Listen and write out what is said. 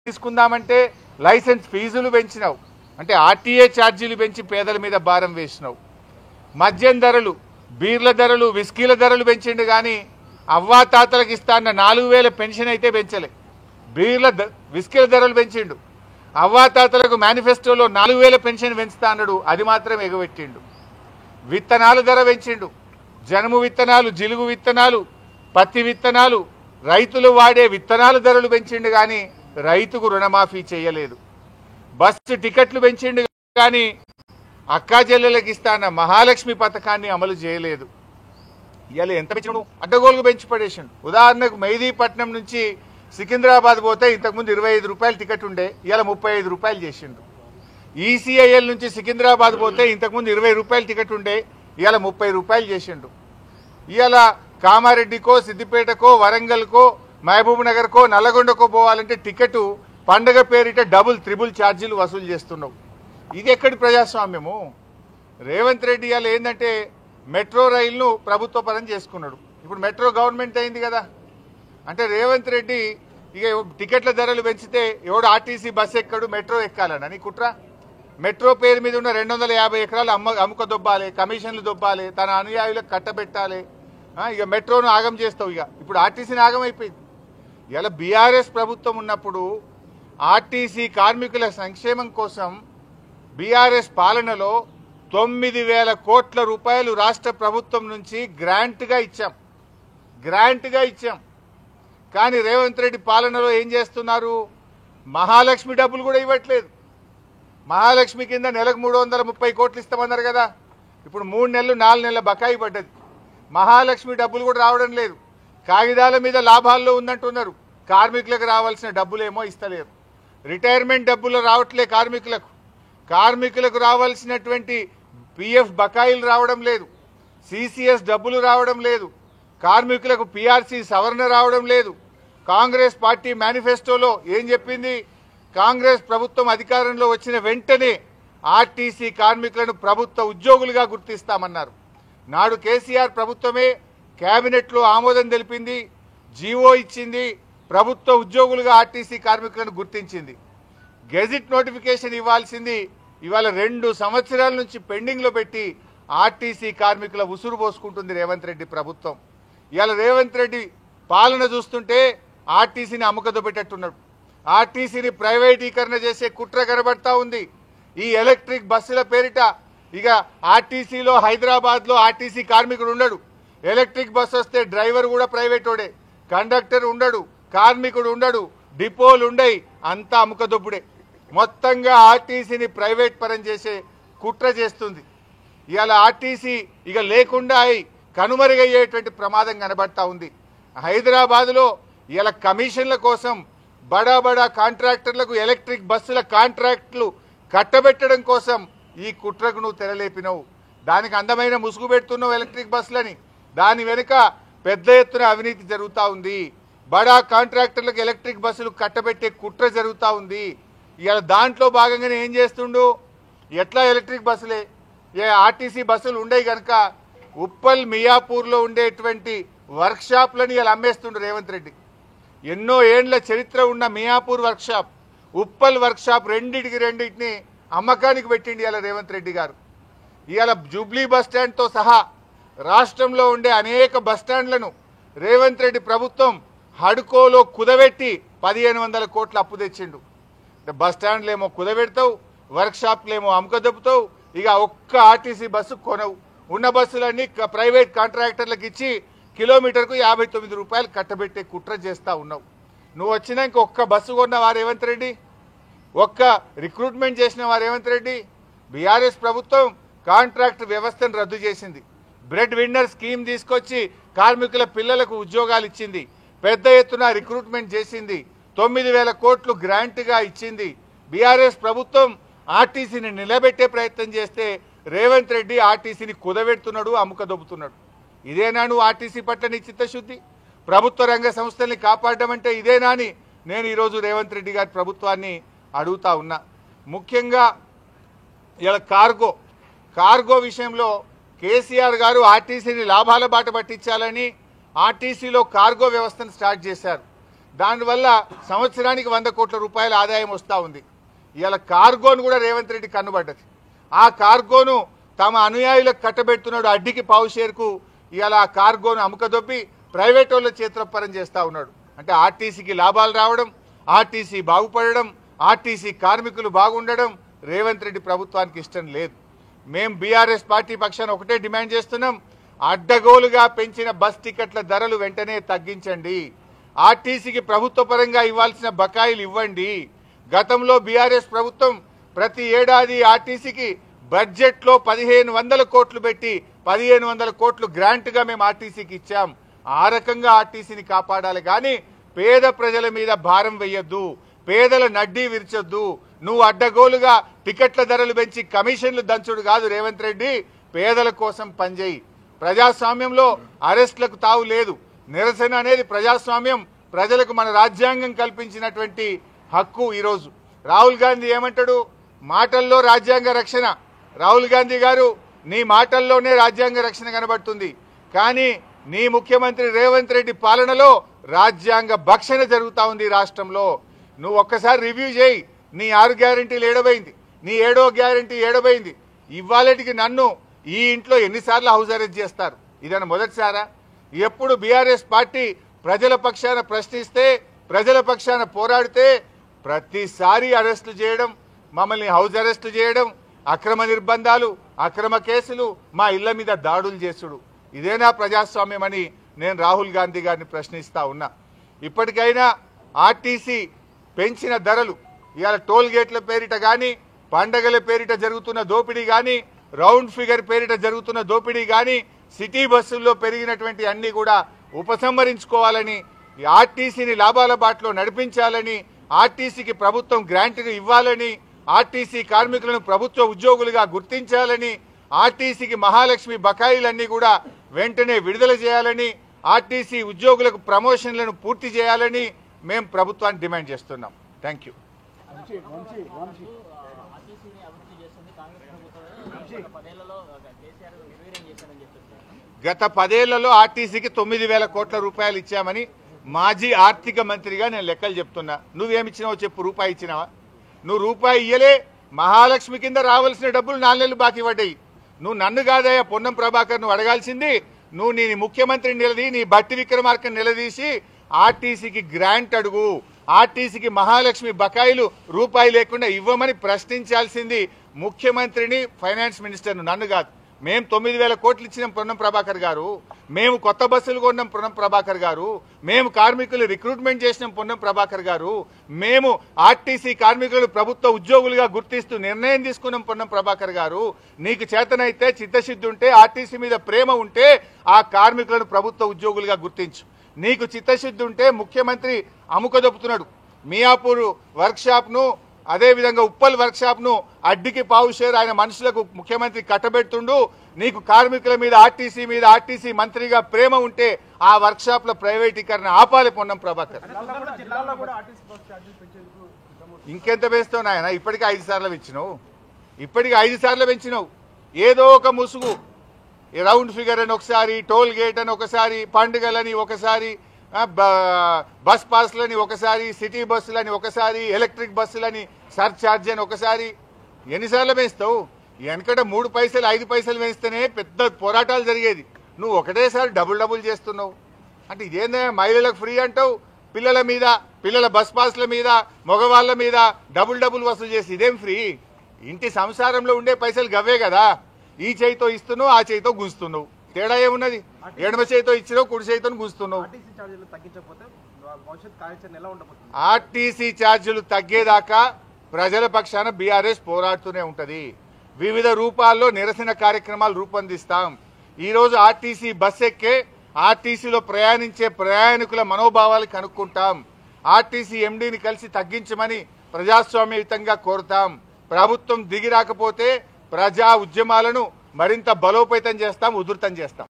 తీసుకుందామంటే licence ఫీజులు పెంచినావు, అంటే RTA ఛార్జీలు పెంచి పేదల మీద భారం వేసినావు. మద్యం ధరలు, బీర్ల ధరలు, విస్కీల ధరలు పెంచిండు కానీ అవ్వాతాతలకు ఇస్తా అన్న 4000 పెన్షన్ అయితే పెంచలే. విస్కీల ధరలు పెంచిండు. అవ్వాతాతలకు మేనిఫెస్టోలో 4000 పెన్షన్ పెంచుతా అన్నాడు, అది మాత్రం ఎగబెట్టిండు. విత్తనాల ధర పెంచిండు. జనుము విత్తనాలు, జిలుగు విత్తనాలు, పత్తి విత్తనాలు, రైతులు వాడే విత్తనాల ధరలు పెంచిండు కానీ రైతుకు రుణమాఫీ చేయలేదు. బస్సు టికెట్లు పెంచిండు కానీ అక్కా చెల్లెలకు ఇస్తాన్న మహాలక్ష్మి పథకాన్ని అమలు చేయలేదు. ఇవాళ ఎంత పెంచడు, అడ్డగోలుగు పెంచి పడేసిండు. ఉదాహరణకు మెహదీపట్నం నుంచి సికింద్రాబాద్ పోతే ఇంతకుముందు 25 రూపాయలు టికెట్ ఉండే, ఇవాళ 35 రూపాయలు చేసిండు. ఈసీఐఎల్ నుంచి సికింద్రాబాద్ పోతే ఇంతకుముందు 20 రూపాయలు టికెట్ ఉండే, ఇవాళ 30 రూపాయలు చేసిండు. ఇవాళ కామారెడ్డికో, సిద్దిపేటకో, వరంగల్కో, మహబూబ్ నగర్కో, నల్లగొండకో పోవాలంటే టికెట్ పండగ పేరిట డబుల్ త్రిబుల్ ఛార్జీలు వసూలు చేస్తున్నావు. ఇది ఎక్కడి ప్రజాస్వామ్యము? రేవంత్ రెడ్డి ఇవాళ ఏంటంటే మెట్రో రైలును ప్రభుత్వ పరం చేసుకున్నాడు. ఇప్పుడు మెట్రో గవర్నమెంట్ అయింది కదా, అంటే రేవంత్ రెడ్డి ఇక టికెట్ల ధరలు పెంచితే ఎవడు ఆర్టీసీ బస్సు ఎక్కడు, మెట్రో ఎక్కాలన్నా నీ కుట్ర. మెట్రో పేరు మీద ఉన్న 250 ఎకరాలు అమ్ముక దొబ్బాలి, కమిషన్లు దొబ్బాలి, తన అనుయాయులకు కట్టబెట్టాలి. ఇక మెట్రోను ఆగం చేస్తావు. ఇప్పుడు ఆర్టీసీని ఆగం అయిపోయింది. ఇలా బీఆర్ఎస్ ప్రభుత్వం ఉన్నప్పుడు ఆర్టీసీ కార్మికుల సంక్షేమం కోసం బీఆర్ఎస్ పాలనలో 9,000 కోట్ల రూపాయలు రాష్ట్ర ప్రభుత్వం నుంచి గ్రాంట్గా ఇచ్చాం. కానీ రేవంత్ రెడ్డి పాలనలో ఏం చేస్తున్నారు? మహాలక్ష్మి డబ్బులు కూడా ఇవ్వట్లేదు. మహాలక్ష్మి కింద నెలకు 330 కోట్లు ఇస్తామన్నారు కదా, ఇప్పుడు 3 నెలలు 4 నెలల బకాయి పడ్డది. మహాలక్ష్మి డబ్బులు కూడా రావడం లేదు. కాగితాల మీద లాభాల్లో ఉందంటున్నారు. కార్మికులకు రావాల్సిన డబ్బులేమో ఇస్తలేరు. రిటైర్మెంట్ డబ్బులు రావట్లే కార్మికులకు రావాల్సినటువంటి పిఎఫ్ బకాయిలు రావడం లేదు. సిసిఎస్ డబ్బులు రావడం లేదు. కార్మికులకు పిఆర్సీ సవరణ రావడం లేదు. కాంగ్రెస్ పార్టీ మేనిఫెస్టోలో ఏం చెప్పింది? కాంగ్రెస్ ప్రభుత్వం అధికారంలో వచ్చిన వెంటనే ఆర్టీసీ కార్మికులను ప్రభుత్వ ఉద్యోగులుగా గుర్తిస్తామన్నారు. నాడు కేసీఆర్ ప్రభుత్వమే కేబినెట్లో ఆమోదం తెలిపింది, జీవో ఇచ్చింది, ప్రభుత్వ ఉద్యోగులుగా ఆర్టీసీ కార్మికులను గుర్తించింది. గెజిట్ నోటిఫికేషన్ ఇవ్వాల్సింది ఇవాళ 2 సంవత్సరాల నుంచి పెండింగ్లో పెట్టి ఆర్టీసీ కార్మికుల ఉసురు పోసుకుంటుంది రేవంత్ రెడ్డి ప్రభుత్వం. ఇవాళ రేవంత్ రెడ్డి పాలన చూస్తుంటే ఆర్టీసీని అమ్మకదో పెట్టట్టున్నాడు. ఆర్టీసీని ప్రైవేటీకరణ చేసే కుట్ర కనబడతా ఉంది. ఈ ఎలక్ట్రిక్ బస్సుల పేరిట ఇక ఆర్టీసీలో హైదరాబాద్లో ఆర్టీసీ కార్మికుడు ఉండడు. ఎలక్ట్రిక్ బస్సు వస్తే డ్రైవర్ కూడా ప్రైవేటోడే, కండక్టర్ ఉండడు, కార్మికుడు ఉండడు, డిపోలు ఉండయి, అంతా అమ్మకదొబ్బుడే. మొత్తంగా ఆర్టీసీని ప్రైవేట్ పరం చేసే కుట్ర చేస్తుంది. ఇవాళ ఆర్టీసీ ఇక లేకుండా కనుమరుగయ్యేటువంటి ప్రమాదం కనబడతా ఉంది. హైదరాబాద్లో ఇవాళ కమిషన్ల కోసం బడా కాంట్రాక్టర్లకు ఎలక్ట్రిక్ బస్సుల కాంట్రాక్టులు కట్టబెట్టడం కోసం ఈ కుట్రకు నువ్వు తెరలేపినవు. దానికి అందమైన ముసుగు పెడుతున్నావు ఎలక్ట్రిక్ బస్సులని. దాని వెనుక పెద్ద ఎత్తున అవినీతి జరుగుతూ ఉంది. బడా కాంట్రాక్టర్లకు ఎలక్ట్రిక్ బస్సులు కట్టబెట్టే కుట్ర జరుగుతూ ఉంది. ఇవాళ దాంట్లో భాగంగానే ఏం చేస్తుండు? ఎట్లా ఎలక్ట్రిక్ బస్సులే ఆర్టీసీ బస్సులు ఉండేవి కనుక ఉప్పల్ మియాపూర్లో ఉండేటువంటి వర్క్షాప్లని ఇలా అమ్మేస్తుండు రేవంత్ రెడ్డి. ఎన్నో ఏండ్ల చరిత్ర ఉన్న మియాపూర్ వర్క్షాప్, ఉప్పల్ వర్క్షాప్ రెండింటిని అమ్మకానికి పెట్టిండి ఇవాళ రేవంత్ రెడ్డి గారు. ఇవాళ జూబ్లీ బస్టాండ్తో సహా రాష్ట్రంలో ఉండే అనేక బస్టాండ్లను రేవంత్ రెడ్డి ప్రభుత్వం హడ్కోలో కుదబెట్టి 1500 కోట్ల అప్పు తెచ్చిండు. బస్టాండ్లేమో కుదబెడతావు, వర్క్షాప్లేమో అమ్మకదొప్పుతావు, ఇక ఒక్క ఆర్టీసీ బస్సు కొనవు. ఉన్న బస్సులన్నీ ప్రైవేట్ కాంట్రాక్టర్లకు ఇచ్చి కిలోమీటర్కు 59 రూపాయలు కట్టబెట్టే కుట్ర చేస్తూ ఉన్నావు. నువ్వు వచ్చినాక ఒక్క బస్సు కొన్నవా రేవంత్ రెడ్డి? ఒక్క రిక్రూట్మెంట్ చేసిన రేవంత్ రెడ్డి? బీఆర్ఎస్ ప్రభుత్వం కాంట్రాక్ట్ వ్యవస్థను రద్దు చేసింది. బ్రెడ్ విన్నర్ స్కీమ్ తీసుకొచ్చి కార్మికుల పిల్లలకు ఉద్యోగాలు ఇచ్చింది. పెద్ద ఎత్తున రిక్రూట్మెంట్ చేసింది. 9,000 కోట్లు గ్రాంట్గా ఇచ్చింది. బీఆర్ఎస్ ప్రభుత్వం ఆర్టీసీని నిలబెట్టే ప్రయత్నం చేస్తే రేవంత్ రెడ్డి ఆర్టీసీని కుదబెడుతున్నాడు, అమ్ముకదొబ్బుతున్నాడు. ఇదేనా నువ్వు ఆర్టీసీ పట్ల నీ చిత్తశుద్ధి? ప్రభుత్వ రంగ సంస్థల్ని కాపాడడం అంటే ఇదేనా అని నేను ఈరోజు రేవంత్ రెడ్డి గారి ప్రభుత్వాన్ని అడుగుతా ఉన్నా. ముఖ్యంగా ఇలా కార్గో విషయంలో కేసీఆర్ గారు ఆర్టీసీని లాభాల బాట పట్టించాలని ఆర్టీసీలో కార్గో వ్యవస్థను స్టార్ట్ చేశారు. దానివల్ల సంవత్సరానికి 100 కోట్ల రూపాయల ఆదాయం వస్తూ ఉంది. ఇవాళ కార్గోను కూడా రేవంత్ రెడ్డి కన్నుబడ్డది. ఆ కార్గోను తమ అనుయాయులకు కట్టబెడుతున్నాడు. అడ్డికి పావు షేర్కు ఇవాళ ఆ కార్గోను అముకదొబ్బి ప్రైవేట్ వాళ్ళ చేత్రపరం చేస్తూ ఉన్నాడు. అంటే ఆర్టీసీకి లాభాలు రావడం, ఆర్టీసీ బాగుపడడం, ఆర్టీసీ కార్మికులు బాగుండడం రేవంత్ రెడ్డి ప్రభుత్వానికి ఇష్టం లేదు. మేము బీఆర్ఎస్ పార్టీ పక్షాన ఒకటే డిమాండ్ చేస్తున్నాం, అడ్డగోలుగా పెంచిన బస్ టికెట్ల ధరలు వెంటనే తగ్గించండి. ఆర్టీసీకి ప్రభుత్వ పరంగా ఇవ్వాల్సిన బకాయిలు ఇవ్వండి. గతంలో బీఆర్ఎస్ ప్రభుత్వం ప్రతి ఏడాది ఆర్టీసీకి బడ్జెట్లో 1500 కోట్లు పెట్టి 1500 కోట్లు గ్రాంట్గా మేము ఆర్టీసీకి ఇచ్చాం. ఆ రకంగా ఆర్టీసీని కాపాడాలి కానీ పేద ప్రజల మీద భారం వేయొద్దు, పేదల నడ్డీ విరిచొద్దు. నువ్వు అడ్డగోలుగా టికెట్ల ధరలు పెంచి కమిషన్లు దంచుడు కాదు రేవంత్ రెడ్డి, పేదల కోసం పనిచేయి. ప్రజాస్వామ్యంలో అరెస్టులకు తావు లేదు. నిరసన అనేది ప్రజాస్వామ్యం, ప్రజలకు మన రాజ్యాంగం కల్పించినటువంటి హక్కు. ఈరోజు రాహుల్ గాంధీ ఏమంటాడు, మాటల్లో రాజ్యాంగ రక్షణ. రాహుల్ గాంధీ గారు నీ మాటల్లోనే రాజ్యాంగ రక్షణ కనబడుతుంది, కానీ నీ ముఖ్యమంత్రి రేవంత్ రెడ్డి పాలనలో రాజ్యాంగ భక్షణ జరుగుతూ ఉంది రాష్ట్రంలో. నువ్వు ఒక్కసారి రివ్యూ చేయి, నీ 6 గ్యారెంటీలు ఏడబైంది, నీ 7వ గ్యారెంటీ ఏడబైంది. ఇవాళటికి నన్ను ఈ ఇంట్లో ఎన్నిసార్లు హౌస్ అరెస్ట్ చేస్తారు? ఇదన్న మొదటిసారా? ఎప్పుడు బీఆర్ఎస్ పార్టీ ప్రజల పక్షాన ప్రశ్నిస్తే, ప్రజల పక్షాన పోరాడితే ప్రతిసారి అరెస్టులు చేయడం, మమ్మల్ని హౌస్ అరెస్టు చేయడం, అక్రమ నిర్బంధాలు, అక్రమ కేసులు, మా ఇళ్ల మీద దాడులు చేసుడు. ఇదేనా ప్రజాస్వామ్యం అని నేను రాహుల్ గాంధీ గారిని ప్రశ్నిస్తా ఉన్నా. ఇప్పటికైనా ఆర్టీసీ పెంచిన ధరలు, ఇవాళ టోల్ గేట్ల పేరిట కానీ, పండగల పేరిట జరుగుతున్న దోపిడీ కానీ, రౌండ్ ఫిగర్ పేరిట జరుగుతున్న దోపిడీ కానీ, సిటీ బస్సుల్లో పెరిగినటువంటి అన్ని కూడా ఉపసంహరించుకోవాలని, ఆర్టీసీని లాభాల బాటలో నడిపించాలని, ఆర్టీసీకి ప్రభుత్వం గ్రాంట్ను ఇవ్వాలని, ఆర్టీసీ కార్మికులను ప్రభుత్వ ఉద్యోగులుగా గుర్తించాలని, ఆర్టీసీకి మహాలక్ష్మి బకాయిలన్నీ కూడా వెంటనే విడుదల చేయాలని, ఆర్టీసీ ఉద్యోగులకు ప్రమోషన్లను పూర్తి చేయాలని మేము ప్రభుత్వాన్ని డిమాండ్ చేస్తున్నాం. Thank you. గత 10 ఏళ్లలో ఆర్టీసీకి 9,000 కోట్ల రూపాయలు ఇచ్చామని మాజీ ఆర్థిక మంత్రిగా నేను లెక్కలు చెప్తున్నా. నువ్వేమిచ్చినావో చెప్పు. రూపాయి ఇచ్చినావా? నువ్వు రూపాయి ఇయ్యలే. మహాలక్ష్మి కింద రావాల్సిన డబ్బులు 4 నెలలు బాకీ పడ్డాయి. నువ్వు నన్ను కాదయ్యా పొన్నం ప్రభాకర్ నువ్వు అడగాల్సింది. నువ్వు నీ ముఖ్యమంత్రిని నిలదీ, నీ బట్టి విక్రమార్కని నిలదీసి ఆర్టీసీకి గ్రాంట్ అడుగు, ఆర్టీసీకి మహాలక్ష్మి బకాయిలు రూపాయి లేకుండా ఇవ్వమని ప్రశ్నించాల్సింది ముఖ్యమంత్రిని, ఫైనాన్స్ మినిస్టర్ను, నన్ను కాదు. మేము 9,000 కోట్లు ఇచ్చినాం పొన్నం ప్రభాకర్ గారు, మేము కొత్త బస్సులు కొన్నాం పొన్నం ప్రభాకర్ గారు, మేము కార్మికులు రిక్రూట్మెంట్ చేసినాం పొన్నం ప్రభాకర్ గారు, మేము ఆర్టీసీ కార్మికులు ప్రభుత్వ ఉద్యోగులుగా గుర్తిస్తూ నిర్ణయం తీసుకున్నాం పొన్నం ప్రభాకర్ గారు. నీకు చేతనైతే, చిత్తశుద్ధి ఉంటే, ఆర్టీసీ మీద ప్రేమ ఉంటే ఆ కార్మికులను ప్రభుత్వ ఉద్యోగులుగా గుర్తించు. నీకు చిత్తశుద్ధి ఉంటే ముఖ్యమంత్రి అముకదొప్పుతున్నాడు మియాపూర్ వర్క్షాప్ను, అదేవిధంగా ఉప్పల్ వర్క్షాప్ను అడ్డికి పావు షేర్ ఆయన మనుషులకు ముఖ్యమంత్రి కట్టబెడుతుండు. నీకు కార్మికుల మీద, ఆర్టీసీ మీద, ఆర్టీసీ మంత్రిగా ప్రేమ ఉంటే ఆ వర్క్షాప్ల ప్రైవేటీకరణ ఆపాలి పొన్నం ప్రభాకర్. ఇంకెంత వేస్తావు నాయన? ఇప్పటికీ 5 సార్లు పెంచినావు, ఇప్పటికీ 5 సార్లు పెంచినావు. ఏదో ఒక ముసుగు, రౌండ్ ఫిగర్ అని ఒకసారి, టోల్ గేట్ అని ఒకసారి, పండుగలని ఒకసారి, బస్ పాస్లని ఒకసారి, సిటీ బస్సులని ఒకసారి, ఎలక్ట్రిక్ బస్సులని సర్ఛార్జ్ అని ఒకసారి. ఎన్నిసార్లు వేస్తావు? వెనకట 3 పైసలు 5 పైసలు వేస్తేనే పెద్ద పోరాటాలు జరిగేది. నువ్వు ఒకటేసారి డబుల్ చేస్తున్నావు. అంటే ఇదేందా? మహిళలకు ఫ్రీ అంటావు, పిల్లల మీద, పిల్లల బస్ పాస్ల మీద, మగవాళ్ళ మీద డబుల్ వసూలు చేసి ఇదేం ఫ్రీ? ఇంటి సంసారంలో ఉండే పైసలు గవ్వే కదా. ఈ చేయితో ఇస్తున్నావు, ఆ చేయితో గుంజుతున్నావు. తేడా ఏమున్నది? ఎడమ చేయితో ఇచ్చినావు, కుడి చేయితో గుంజుతున్నావు. ఆర్టీసీ ఛార్జీలు తగ్గేదాకా ప్రజల పక్షాన బీఆర్ఎస్ పోరాడుతూనే ఉంటది. వివిధ రూపాల్లో నిరసన కార్యక్రమాలు రూపొందిస్తాం. ఈరోజు ఆర్టీసీ బస్ ఎక్కే, ఆర్టీసీలో ప్రయాణించే ప్రయాణికుల మనోభావాలు కనుక్కుంటాం. ఆర్టీసీ ఎండీని కలిసి తగ్గించమని ప్రజాస్వామ్యయుతంగా కోరుతాం. ప్రభుత్వం దిగి రాకపోతే ప్రజా ఉద్యమాలను మరింత బలోపేతం చేస్తాం, ఉధృతం చేస్తాం.